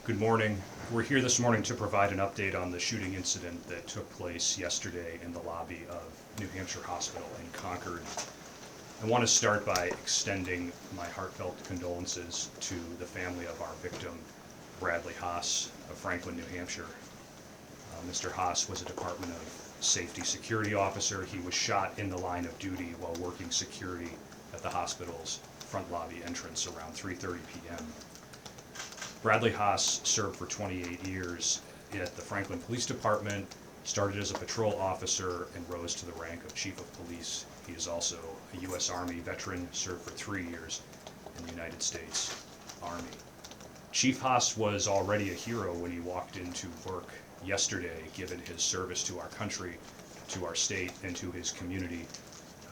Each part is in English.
Good morning. We're here this morning to provide an update on the shooting incident that took place yesterday in the lobby of New Hampshire Hospital in Concord. I want to start by extending my heartfelt condolences to the family of our victim, Bradley Haas of Franklin, New Hampshire. Mr. Haas was a Department of Safety security officer. He was shot in the line of duty while working security at the hospital's front lobby entrance around 3:30 p.m. Bradley Haas served for 28 years at the Franklin Police Department, started as a patrol officer, and rose to the rank of Chief of Police. He is also a U.S. Army veteran, served for 3 years in the United States Army. Chief Haas was already a hero when he walked into work yesterday, given his service to our country, to our state, and to his community.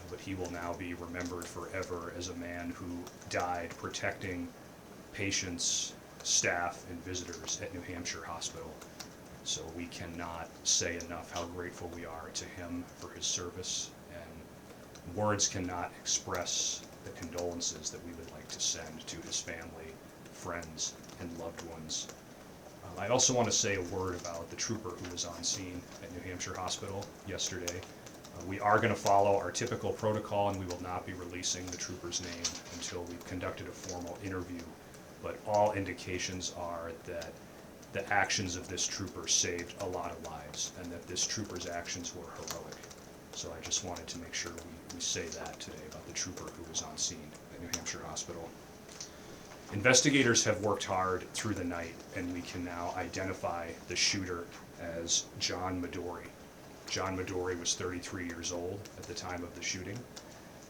But he will now be remembered forever as a man who died protecting patients, staff, and visitors at New Hampshire Hospital. So we cannot say enough how grateful we are to him for his service, and words cannot express the condolences that we would like to send to his family, friends, and loved ones. I also want to say a word about the trooper who was on scene at New Hampshire Hospital yesterday. We are going to follow our typical protocol, and we will not be releasing the trooper's name until we've conducted a formal interview. But all indications are that the actions of this trooper saved a lot of lives, and that this trooper's actions were heroic. So I just wanted to make sure we say that today about the trooper who was on scene at New Hampshire Hospital. Investigators have worked hard through the night, and we can now identify the shooter as John Midori. John Midori was 33 years old at the time of the shooting,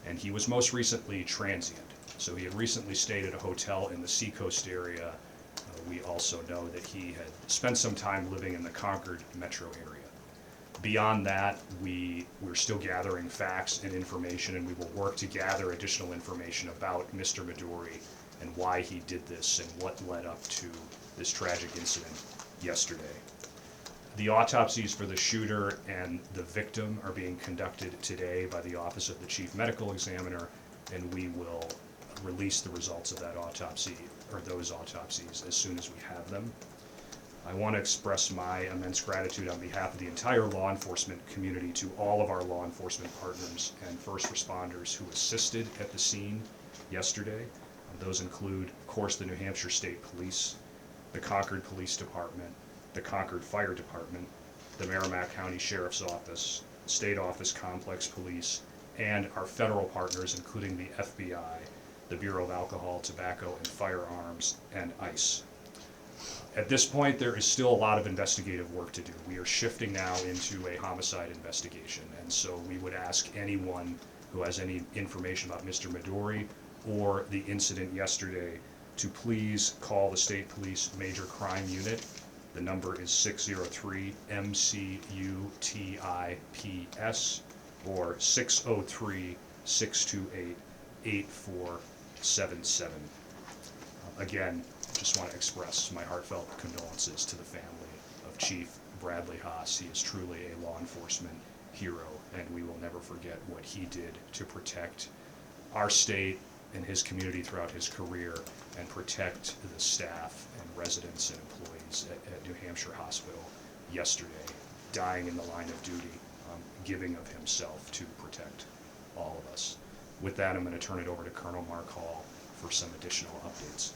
and he was most recently transient. So he had recently stayed at a hotel in the Seacoast area. We also know that he had spent some time living in the Concord metro area. Beyond that, we're still gathering facts and information, and we will work to gather additional information about Mr. Midori and why he did this and what led up to this tragic incident yesterday. The autopsies for the shooter and the victim are being conducted today by the Office of the Chief Medical Examiner, and we will release the results of that autopsy, or those autopsies, as soon as we have them. I want to express my immense gratitude on behalf of the entire law enforcement community to all of our law enforcement partners and first responders who assisted at the scene yesterday. Those include, of course, the New Hampshire State Police, the Concord Police Department, the Concord Fire Department, the Merrimack County Sheriff's Office, State Office Complex Police, and our federal partners, including the FBI, the Bureau of Alcohol, Tobacco, and Firearms, and ICE. At this point, there is still a lot of investigative work to do. We are shifting now into a homicide investigation, and so we would ask anyone who has any information about Mr. Midori or the incident yesterday to please call the State Police Major Crime Unit. The number is 603-MCUTIPS or 603-628-8477. Again, just want to express my heartfelt condolences to the family of Chief Bradley Haas. He is truly a law enforcement hero, and we will never forget what he did to protect our state and his community throughout his career, and protect the staff and residents and employees at New Hampshire Hospital yesterday, dying in the line of duty, giving of himself to protect all of us. With that, I'm going to turn it over to Colonel Mark Hall for some additional updates.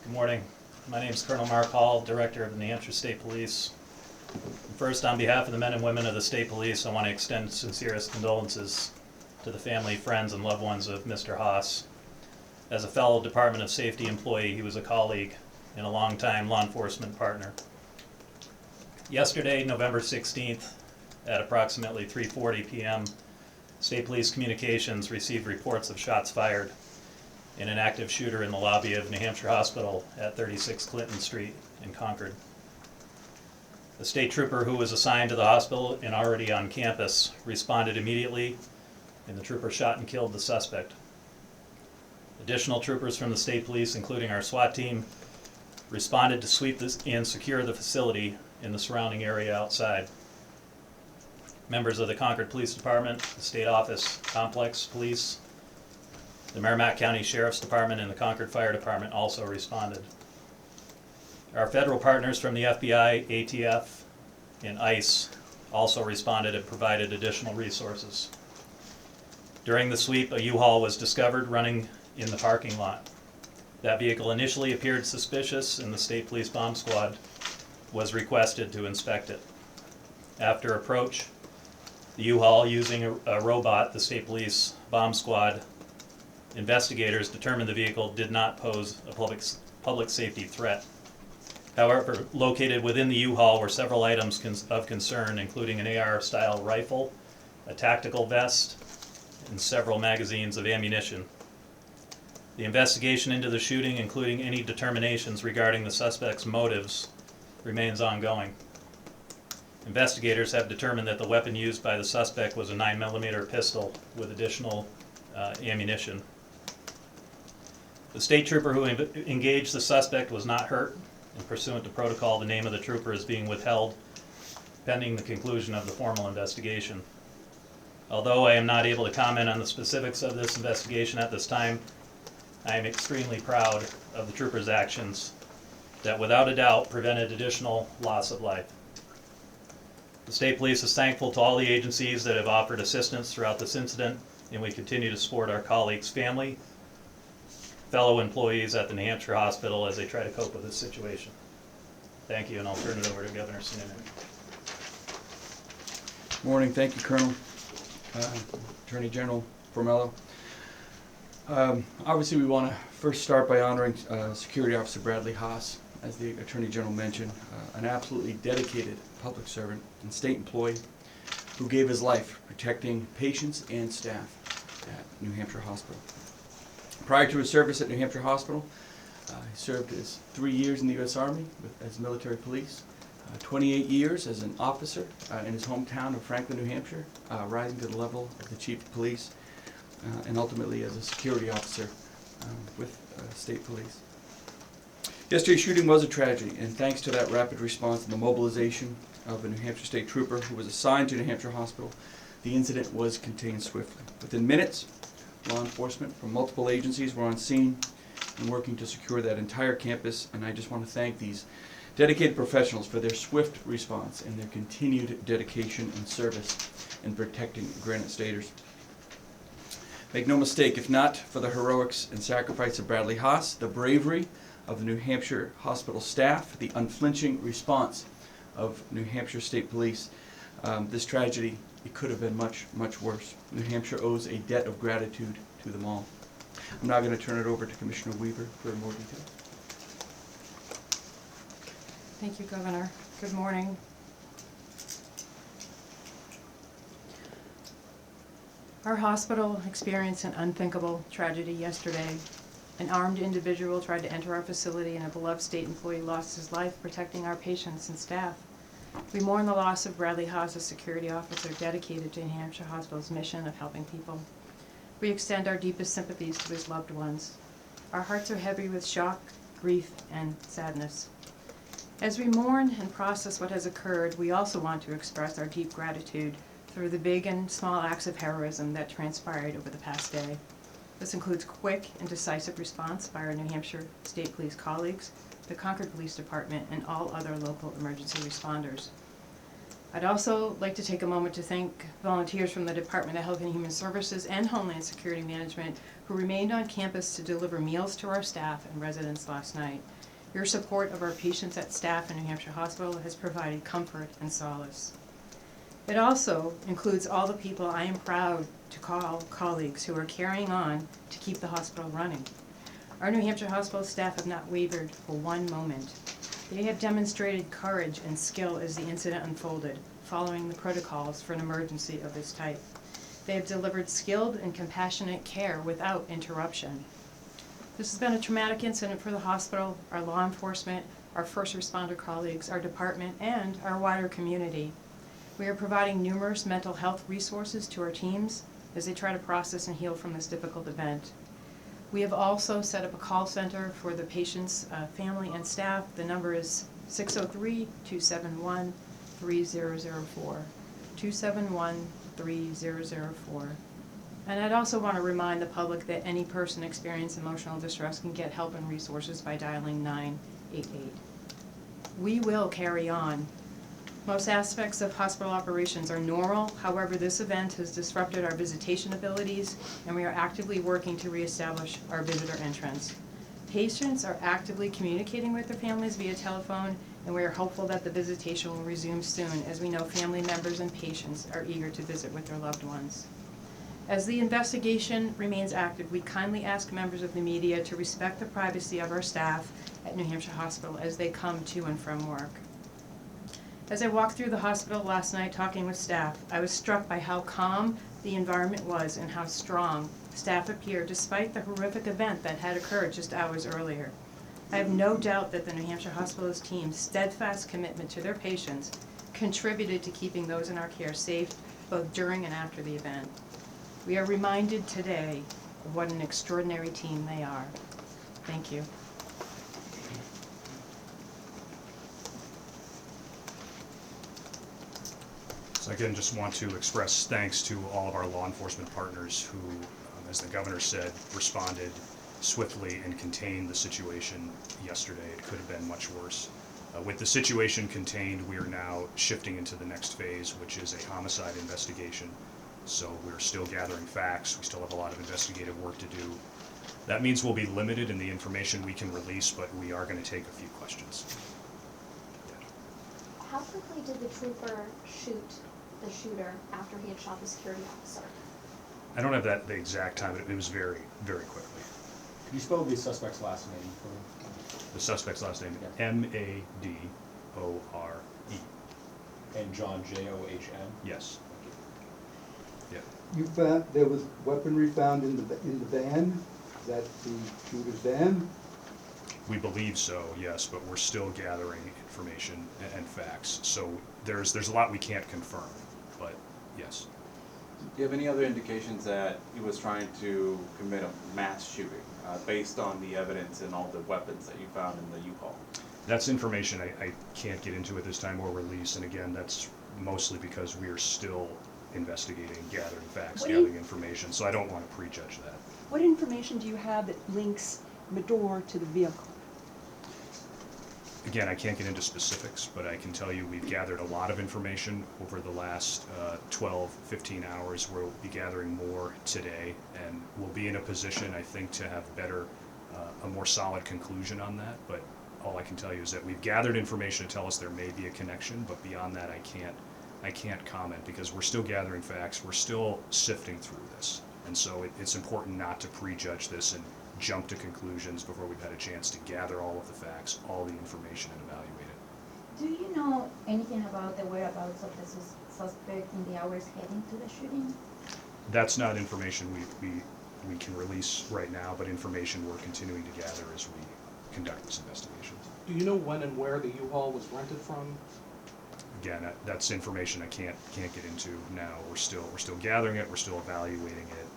Good morning. My name is Colonel Mark Hall, Director of the New Hampshire State Police. First, on behalf of the men and women of the State Police, I want to extend sincerest condolences to the family, friends, and loved ones of Mr. Haas. As a fellow Department of Safety employee, he was a colleague and a longtime law enforcement partner. Yesterday, November 16th, at approximately 3:40 p.m., State Police Communications received reports of shots fired and an active shooter in the lobby of New Hampshire Hospital at 36 Clinton Street in Concord. The state trooper who was assigned to the hospital and already on campus responded immediately, and the trooper shot and killed the suspect. Additional troopers from the state police, including our SWAT team, responded to sweep this and secure the facility in the surrounding area outside. Members of the Concord Police Department, the State Office Complex Police, The Merrimack County Sheriff's Department and the Concord Fire Department also responded. Our federal partners from the FBI, ATF, and ICE also responded and provided additional resources. During the sweep, a U-Haul was discovered running in the parking lot. That vehicle initially appeared suspicious, and the State Police Bomb Squad was requested to inspect it. After approach, the U-Haul, using a robot, the State Police Bomb Squad investigators determined the vehicle did not pose a public safety threat. However, located within the U-Haul were several items of concern, including an AR-style rifle, a tactical vest, and several magazines of ammunition. The investigation into the shooting, including any determinations regarding the suspect's motives, remains ongoing. Investigators have determined that the weapon used by the suspect was a 9mm pistol with additional ammunition. The state trooper who engaged the suspect was not hurt, and pursuant to protocol, the name of the trooper is being withheld pending the conclusion of the formal investigation. Although I am not able to comment on the specifics of this investigation at this time, I am extremely proud of the trooper's actions that without a doubt prevented additional loss of life. The State Police is thankful to all the agencies that have offered assistance throughout this incident, and we continue to support our colleagues' family, fellow employees at the New Hampshire Hospital as they try to cope with this situation. Thank you, and I'll turn it over to Governor Sununu. Morning. Thank you, Colonel. Attorney General Formello. Obviously, we want to first start by honoring Security Officer Bradley Haas, as the Attorney General mentioned, an absolutely dedicated public servant and state employee who gave his life protecting patients and staff at New Hampshire Hospital. Prior to his service at New Hampshire Hospital, he served as 3 years in the U.S. Army as military police, 28 years as an officer in his hometown of Franklin, New Hampshire, rising to the level of the Chief of Police, and ultimately as a security officer with state police. Yesterday's shooting was a tragedy, and thanks to that rapid response and the mobilization of a New Hampshire state trooper who was assigned to New Hampshire Hospital, the incident was contained swiftly. Within minutes, law enforcement from multiple agencies were on scene and working to secure that entire campus, and I just want to thank these dedicated professionals for their swift response and their continued dedication and service in protecting Granite Staters. Make no mistake, if not for the heroics and sacrifice of Bradley Haas, the bravery of the New Hampshire Hospital staff, the unflinching response of New Hampshire State Police, this tragedy, it could have been much, much worse. New Hampshire owes a debt of gratitude to them all. I'm now going to turn it over to Commissioner Weaver for more detail. Thank you, Governor. Good morning. Our hospital experienced an unthinkable tragedy yesterday. An armed individual tried to enter our facility, and a beloved state employee lost his life protecting our patients and staff. We mourn the loss of Bradley Haas, a security officer dedicated to New Hampshire Hospital's mission of helping people. We extend our deepest sympathies to his loved ones. Our hearts are heavy with shock, grief, and sadness. As we mourn and process what has occurred, we also want to express our deep gratitude for the big and small acts of heroism that transpired over the past day. This includes quick and decisive response by our New Hampshire State Police colleagues, the Concord Police Department, and all other local emergency responders. I'd also like to take a moment to thank volunteers from the Department of Health and Human Services and Homeland Security Management who remained on campus to deliver meals to our staff and residents last night. Your support of our patients and staff in New Hampshire Hospital has provided comfort and solace. It also includes all the people I am proud to call colleagues who are carrying on to keep the hospital running. Our New Hampshire Hospital staff have not wavered for one moment. They have demonstrated courage and skill as the incident unfolded, following the protocols for an emergency of this type. They have delivered skilled and compassionate care without interruption. This has been a traumatic incident for the hospital, our law enforcement, our first responder colleagues, our department, and our wider community. We are providing numerous mental health resources to our teams as they try to process and heal from this difficult event. We have also set up a call center for the patient's family and staff. The number is 603-271-3004, 271-3004. And I'd also want to remind the public that any person experiencing emotional distress can get help and resources by dialing 988. We will carry on. Most aspects of hospital operations are normal. However, this event has disrupted our visitation abilities, and we are actively working to reestablish our visitor entrance. Patients are actively communicating with their families via telephone, and we are hopeful that the visitation will resume soon, as we know family members and patients are eager to visit with their loved ones. As the investigation remains active, we kindly ask members of the media to respect the privacy of our staff at New Hampshire Hospital as they come to and from work. As I walked through the hospital last night talking with staff, I was struck by how calm the environment was and how strong staff appeared despite the horrific event that had occurred just hours earlier. I have no doubt that the New Hampshire Hospital's team's steadfast commitment to their patients contributed to keeping those in our care safe both during and after the event. We are reminded today of what an extraordinary team they are. Thank you. So again, just want to express thanks to all of our law enforcement partners who, as the governor said, responded swiftly and contained the situation yesterday. It could have been much worse. With the situation contained, we are now shifting into the next phase, which is a homicide investigation. So we're still gathering facts. We still have a lot of investigative work to do. That means we'll be limited in the information we can release, but we are going to take a few questions. How quickly did the trooper shoot the shooter after he had shot the security officer? I don't have the exact time, but it was very, very quickly. Could you spell the suspect's last name for me? The suspect's last name, Yeah. M-A-D-O-R-E. And John, J-O-H-N? Yes. Yeah. You found, there was weaponry found in the van? Is that the shooter's van? We believe so, yes, but we're still gathering information and facts. So there's a lot we can't confirm, but yes. Do you have any other indications that he was trying to commit a mass shooting based on the evidence and all the weapons that you found in the U-Haul? That's information I can't get into at this time or release, and again, that's mostly because we are still investigating, gathering facts, What do you- gathering information, so I don't want to prejudge that. What information do you have that links Medor to the vehicle? Again, I can't get into specifics, but I can tell you we've gathered a lot of information over the last 12, 15 hours. We'll be gathering more today, and we'll be in a position, I think, to have a more solid conclusion on that. But all I can tell you is that we've gathered information to tell us there may be a connection, but beyond that, I can't comment because we're still gathering facts. We're still sifting through this, and so it's important not to prejudge this and jump to conclusions before we've had a chance to gather all of the facts, all the information, and evaluate it. Do you know anything about the whereabouts of the suspect in the hours heading to the shooting? That's not information we can release right now, but information we're continuing to gather as we conduct this investigation. Do you know when and where the U-Haul was rented from? Again, that's information I can't get into now. We're still gathering it. We're still evaluating it.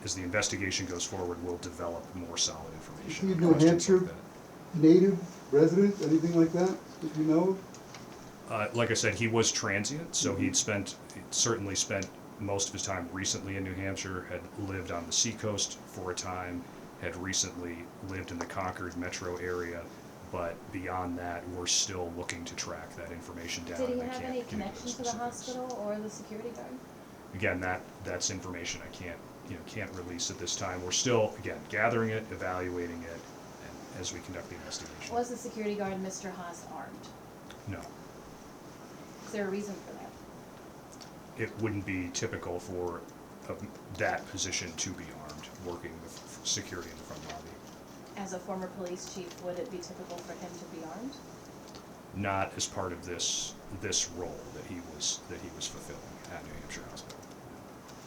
As the investigation goes forward, we'll develop more solid information. Is he a on New questions like Hampshire native resident, anything like that you know of? Like I said, he was transient, so he'd certainly spent most of his time recently in New Hampshire, had lived on the seacoast for a time, had recently lived in the Concord metro area, but beyond that, we're still looking to track that information down. Did he and I have can't any get into connection to the specifics. hospital or the security guard? Again, that's information I can't release at this time. We're still, again, gathering it, evaluating it, and as we conduct the investigation. Was the security guard Mr. Haas armed? No. Is there a reason for that? It wouldn't be typical for that position to be armed, working with security in the front lobby. As a former police chief, would it be typical for him to be armed? Not as part of this role that he was fulfilling at New Hampshire Hospital.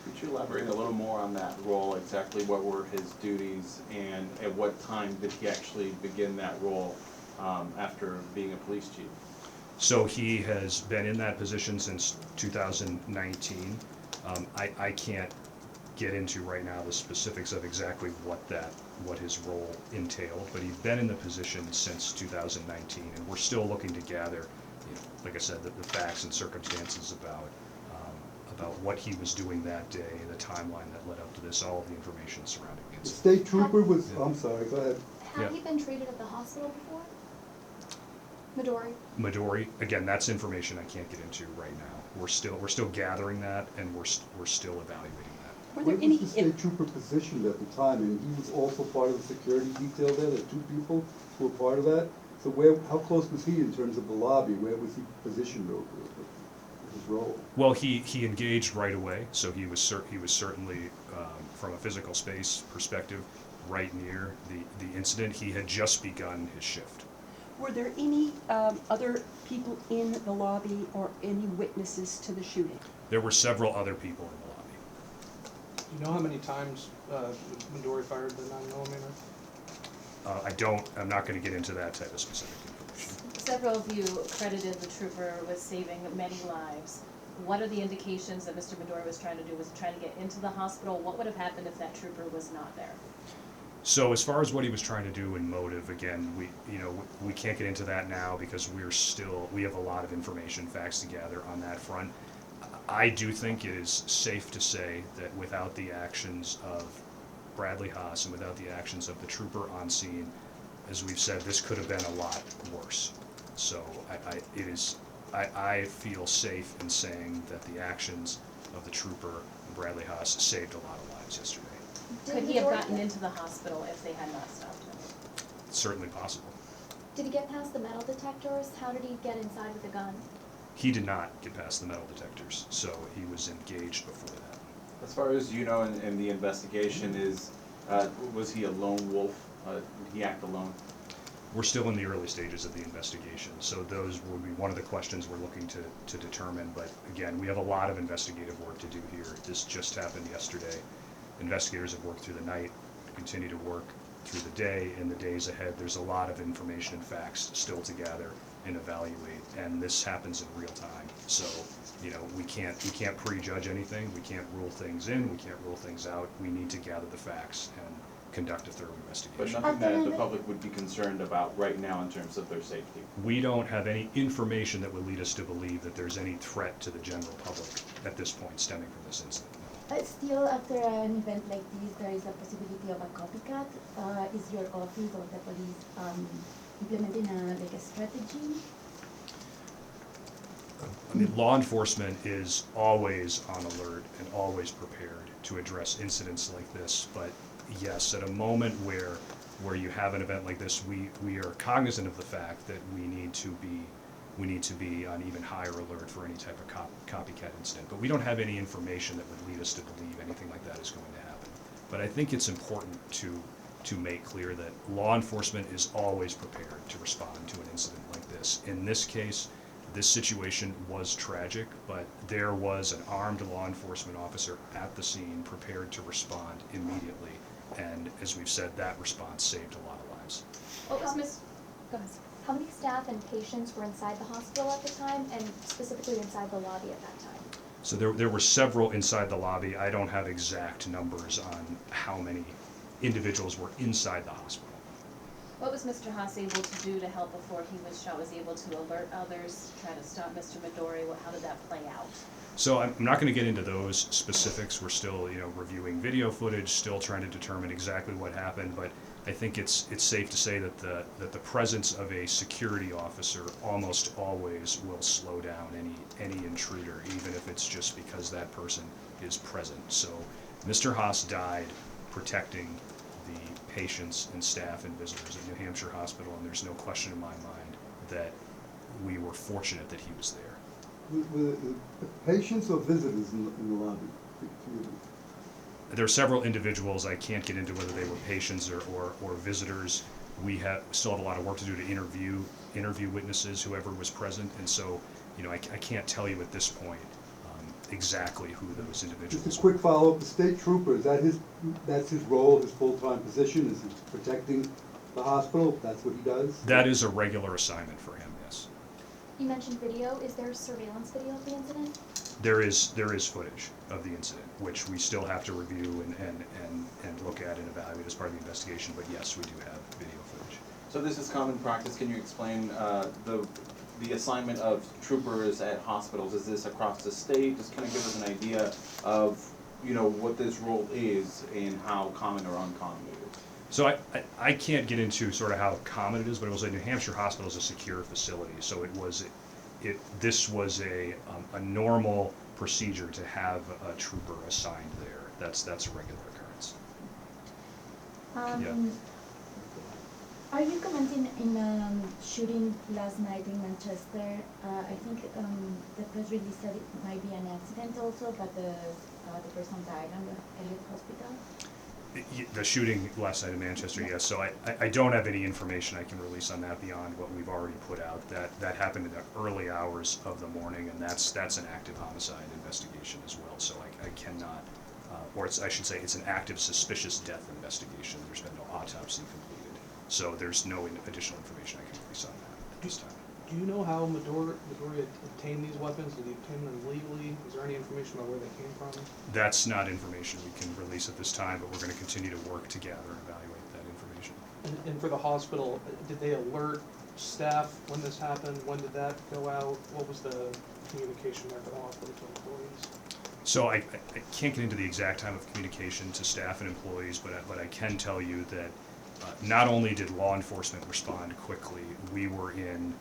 Could you elaborate a little more on that role, exactly what were his duties, and at what time did he actually begin that role after being a police chief? So he has been in that position since 2019. I can't get into right now the specifics of exactly what his role entailed, but he's been in the position since 2019, and we're still looking to gather, like I said, the facts and circumstances about about what he was doing that day, the timeline that led up to this, all of the information surrounding the The incident. state trooper was, I'm sorry, go ahead. Yeah. Have you been treated at the hospital before? Midori? Midori, again, that's information I can't get into right now. We're still gathering that, and we're still evaluating that. Were Where there any, was the state trooper positioned at the time? And he was also part of the security detail there, the two people who were part of that? So how close was he in terms of the lobby? Where was he positioned over his role? Well, he engaged right away, so he was certainly, from a physical space perspective, right near the incident. He had just begun his shift. were there any other people in the lobby or any witnesses to the shooting? There were several other people in the lobby. Do you know how many times Midori fired the 9mm? I'm not going to get into that type of specific information. Several of you credited the trooper with saving many lives. What are the indications that Mr. Midori was trying to do? Was he trying to get into the hospital? What would have happened if that trooper was not there? So as far as what he was trying to do and motive, again, we can't get into that now because we have a lot of information, facts to gather on that front. I do think it is safe to say that without the actions of Bradley Haas and without the actions of the trooper on scene, as we've said, this could have been a lot worse. So I feel safe in saying that the actions of the trooper, Bradley Haas, saved a lot of lives yesterday. Could he have gotten into the hospital if they had not stopped him? It's certainly possible. Did he get past the metal detectors? How did he get inside with the gun? He did not get past the metal detectors, so he was engaged before that. As far as you know, in the investigation was he a lone wolf? Did he act alone? We're still in the early stages of the investigation, so those will be one of the questions we're looking to determine. But again, we have a lot of investigative work to do here. This just happened yesterday. Investigators have worked through the night, continue to work through the day. In the days ahead, there's a lot of information and facts still to gather and evaluate, and this happens in real time. So, we can't prejudge anything. We can't rule things in. We can't rule things out. We need to gather the facts and conduct a thorough But investigation. nothing that the public would be concerned about right now in terms of their safety. We don't have any information that would lead us to believe that there's any threat to the general public at this point stemming from this incident. Still, after an event like this, there is a possibility of a copycat. Is your office or the police implementing a strategy? I mean, law enforcement is always on alert and always prepared to address incidents like this. But yes, at a moment where you have an event like this, we are cognizant of the fact that we need to be on even higher alert for any type of copycat incident. But we don't have any information that would lead us to believe anything like that is going to happen. But I think it's important to make clear that law enforcement is always prepared to respond to an incident like this. In this case, this situation was tragic, but there was an armed law enforcement officer at the scene prepared to respond immediately. And as we've said, that response saved a lot of lives. What was Miss? Go ahead. How many staff and patients were inside the hospital at the time, and specifically inside the lobby at that time? So there were several inside the lobby. I don't have exact numbers on how many individuals were inside the hospital. What was Mr. Haas able to do to help before he was shot? Was he able to alert others, try to stop Mr. Midori? How did that play out? So I'm not going to get into those specifics. We're still, reviewing video footage, still trying to determine exactly what happened. But I think it's safe to say that the presence of a security officer almost always will slow down any intruder, even if it's just because that person is present. So Mr. Haas died protecting the patients and staff and visitors at New Hampshire Hospital, and there's no question in my mind that we were fortunate that he was there. Were patients or visitors in the lobby? There are several individuals. I can't get into whether they were patients or visitors. We still have a lot of work to do to interview witnesses, whoever was present, and so I can't tell you at this point exactly who those individuals Just a quick follow-up, the state trooper, that's his role, his full-time position, is he protecting the hospital? That's what he does? That is a regular assignment for him, yes. You mentioned video. Is there surveillance video of the incident? There is footage of the incident, which we still have to review and look at and evaluate as part of the investigation, but yes, we do have video footage. So this is common practice. Can you explain the assignment of troopers at hospitals, is this across the state? Just kind of give us an idea of, you know, what this role is and how common or uncommon it is. So I can't get into sort of how common it is, but it was like New Hampshire Hospital is a secure facility, so this was a normal procedure to have a trooper assigned there. That's a regular occurrence. Are you commenting in shooting last night in Manchester? I think the press release said it might be an accident also, but the person died on the Elliott Hospital. The shooting last night in Manchester, yes. So I don't have any information I can release on that beyond what we've already put out. That happened in the early hours of the morning, and that's an active homicide investigation as well. So I cannot, I should say it's an active suspicious death investigation. There's been no autopsy completed. So there's no additional information I can release on that at this time. Do you know how Midori obtained these weapons? Did he obtain them legally? Is there any information about where they came from? That's not information we can release at this time, but we're going to continue to work to gather and evaluate that information. And for the hospital, did they alert staff when this happened? When did that go out? What was the communication there for the hospital to employees? So I can't get into the exact time of communication to staff and employees, but I can tell you that not only did law enforcement respond quickly, we were in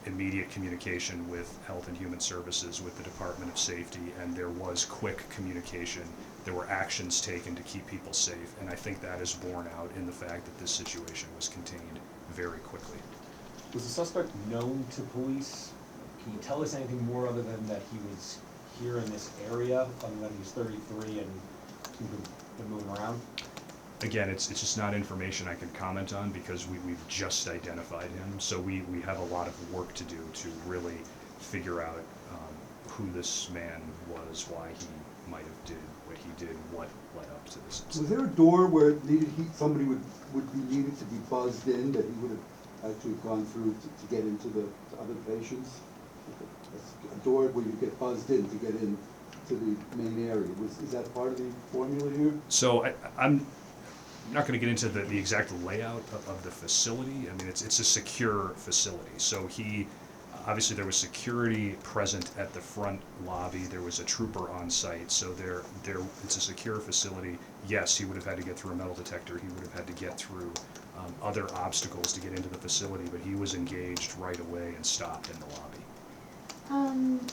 immediate communication with Health and Human Services, with the Department of Safety, and there was quick communication. There were actions taken to keep people safe, and I think that is borne out in the fact that this situation was contained very quickly. Was the suspect known to police? Can you tell us anything more other than that he was here in this area, other than he's 33 and he's been moving around? Again, it's just not information I can comment on because we've just identified him. So we have a lot of work to do to really figure out who this man was, why he might have did what he did, what led up to this. Was there a door where it needed somebody would be needed to be buzzed in, that he would have actually gone through to get into the other patients? A door where you get buzzed in to get in to the main area. Is that part of the formula here? So I'm not going to get into the exact layout of the facility. I mean, it's a secure facility. So obviously there was security present at the front lobby. There was a trooper on site. So it's a secure facility. Yes, he would have had to get through a metal detector. He would have had to get through other obstacles to get into the facility, but he was engaged right away and stopped in the lobby.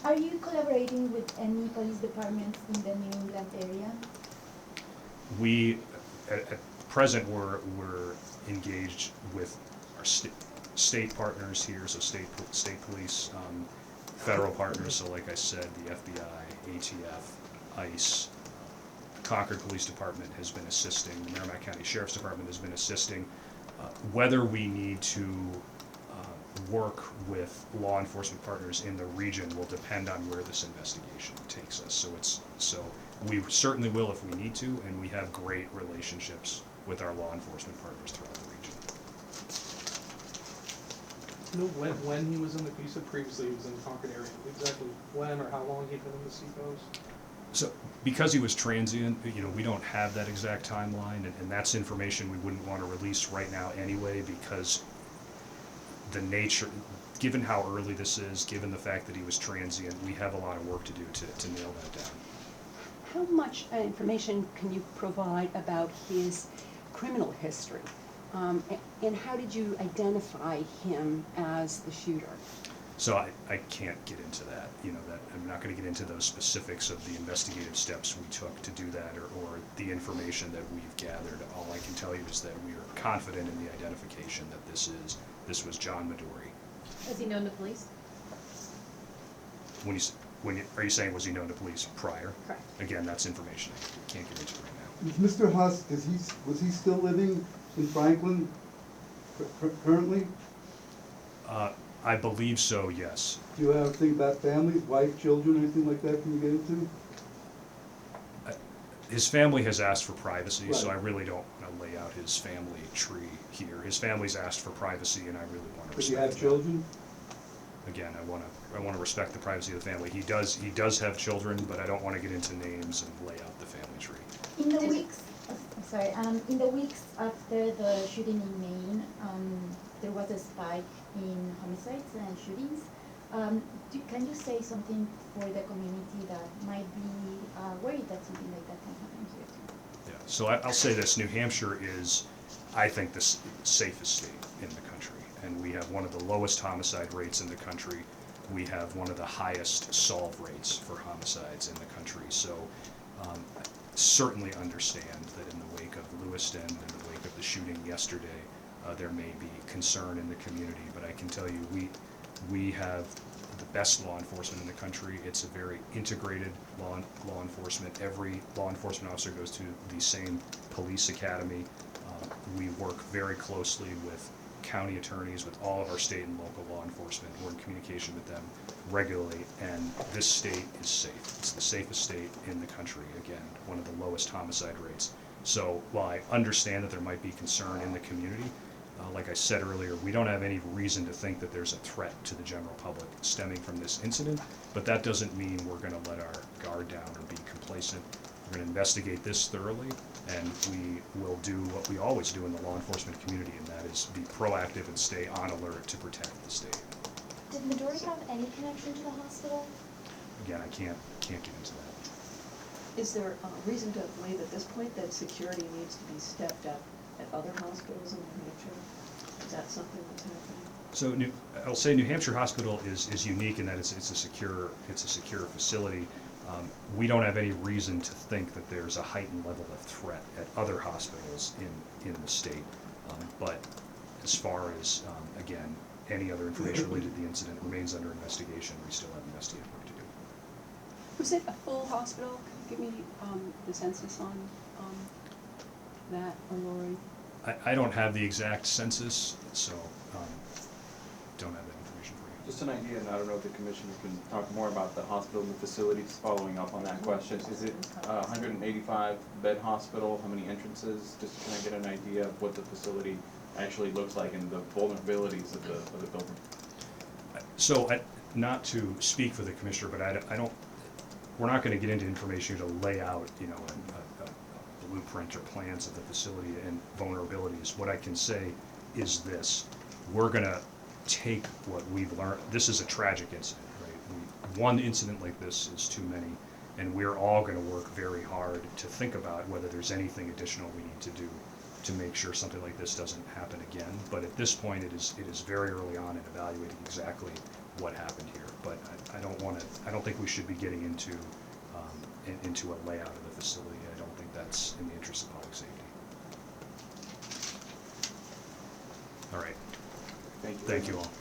Are you collaborating with any police departments in the New England area? We, at present, we're engaged with our state partners here, so state police, federal partners, so like I said, the FBI, ATF, ICE, Concord Police Department has been assisting, the Merrimack County Sheriff's Department has been assisting. Whether we need to work with law enforcement partners in the region will depend on where this investigation takes us. So we certainly will if we need to, and we have great relationships with our law enforcement partners throughout the region. Do you know when he was in the, you said previously he was in the Concord area, exactly when or how long he'd been in the Seacoast? So because he was transient, we don't have that exact timeline, and that's information we wouldn't want to release right now anyway, because the nature, given how early this is, given the fact that he was transient, we have a lot of work to do to nail that down. How much information can you provide about his criminal history? And how did you identify him as the shooter? So I can't get into that. I'm not going to get into those specifics of the investigative steps we took to do that, or the information that we've gathered. All I can tell you is that we are confident in the identification that this was John Midori. Was he known to police? Are you saying was he known to police prior? Correct. Again, that's information I can't get into right now. Is Mr. Huss, was he still living in Franklin currently? I believe so, yes. Do you have anything about family, wife, children, anything like that can you get into? His family has asked for privacy, so I Right. really don't want to lay out his family tree here. His family's asked for privacy, and I really want to Does he respect have that. children? Again, I want to respect the privacy of the family. He does have children, but I don't want to get into names and lay out the family tree. In the weeks after the shooting in Maine, there was a spike in homicides and shootings. Can you say something for the community that might be worried that something like that can happen here too? Yeah, so I'll say this, New Hampshire is, I think, the safest state in the country. And we have one of the lowest homicide rates in the country. We have one of the highest solve rates for homicides in the country. So I certainly understand that in the wake of Lewiston, in the wake of the shooting yesterday, there may be concern in the community. But I can tell you, we have the best law enforcement in the country. It's a very integrated law enforcement. Every law enforcement officer goes to the same police academy. We work very closely with county attorneys, with all of our state and local law enforcement. We're in communication with them regularly, and this state is safe. It's the safest state in the country, again, one of the lowest homicide rates. So while I understand that there might be concern in the community, like I said earlier, we don't have any reason to think that there's a threat to the general public stemming from this incident, but that doesn't mean we're going to let our guard down or be complacent. We're going to investigate this thoroughly, and we will do what we always do in the law enforcement community, and that is be proactive and stay on alert to protect the state. Did Midori have any connection to the hospital? Again, I can't get into that. Is there a reason to believe at this point that security needs to be stepped up at other hospitals in New Hampshire? Is that something that's happening? So I'll say New Hampshire Hospital is unique in that it's a secure facility. We don't have any reason to think that there's a heightened level of threat at other hospitals in the state. But as far as, again, any other information related to the incident remains under investigation. We still have investigative work to do. Was it a full hospital? Can you give me the census on that, or Lori? I don't have the exact census, so don't have that information for you. Just an idea, and I don't know if the commissioner can talk more about the hospital and the facilities, following up on that question. Is it a 185 bed hospital? How many entrances? Just to kind of get an idea of what the facility actually looks like and the vulnerabilities of the building. So, not to speak for the commissioner, but I don't, we're not going to get into information to lay out, you know, a blueprint or plans of the facility and vulnerabilities. What I can say is this: we're going to take what we've learned. This is a tragic incident, right? One incident like this is too many, and we're all going to work very hard to think about whether there's anything additional we need to do to make sure something like this doesn't happen again. But at this point, it is very early on in evaluating exactly what happened here. But I don't think we should be getting into a layout of the facility. I don't think that's in the interest of public safety. All right. Thank you. Thank you all.